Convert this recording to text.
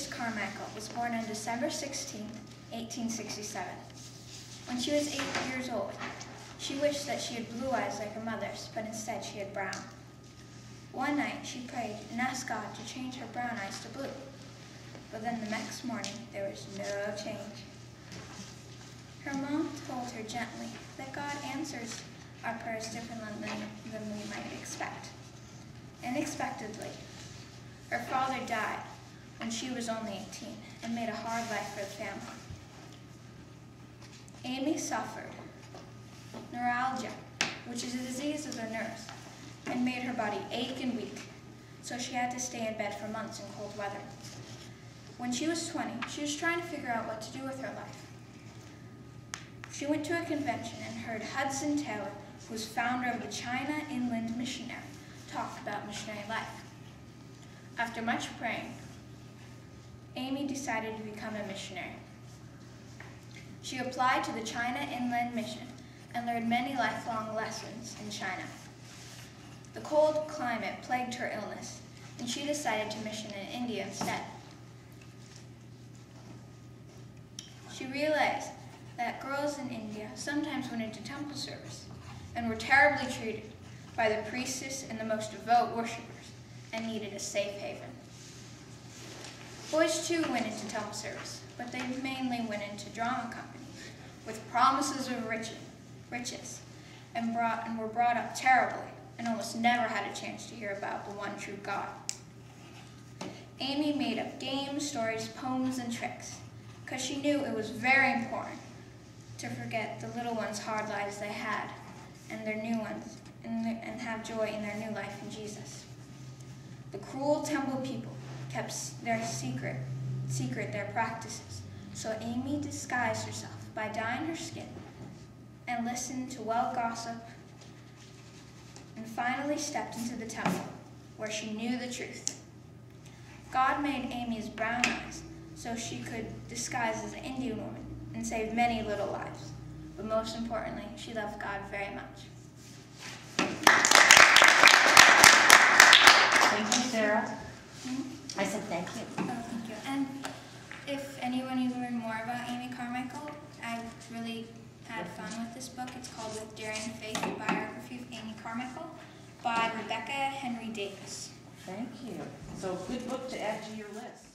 Beatrice Carmichael was born on December 16, 1867. When she was 8 years old, she wished that she had blue eyes like her mother's, but instead she had brown. One night she prayed and asked God to change her brown eyes to blue. But then the next morning there was no change. Her mom told her gently that God answers our prayers differently than we might expect. Unexpectedly, her father died when she was only 18 and made a hard life for the family. Amy suffered neuralgia, which is a disease of the nerves, and made her body ache and weak, so she had to stay in bed for months in cold weather. When she was 20, she was trying to figure out what to do with her life. She went to a convention and heard Hudson Taylor, who was founder of the China Inland Missionary, talk about missionary life. After much praying, Amy decided to become a missionary. She applied to the China Inland Mission and learned many lifelong lessons in China. The cold climate plagued her illness, and she decided to mission in India instead. She realized that girls in India sometimes went into temple service and were terribly treated by the priestess and the most devout worshippers and needed a safe haven. Boys too went into temple service, but they mainly went into drama companies with promises of riches and were brought up terribly and almost never had a chance to hear about the one true God. Amy made up games, stories, poems, and tricks because she knew it was very important to forget the little ones' hard lives they had and their new ones and have joy in their new life in Jesus. The cruel temple people kept their secret their practices, so Amy disguised herself by dyeing her skin and listened to well gossip and finally stepped into the temple where she knew the truth. God made Amy's brown eyes so she could disguise as an Indian woman and save many little lives. But most importantly, she loved God very much. Thank you, Sarah. I said thank you. Oh, thank you. And if anyone needs to learn more about Amy Carmichael, I really had fun with this book. It's called With Daring Faith, a biography of Amy Carmichael by Rebecca Henry Davis. Thank you. So good book to add to your list.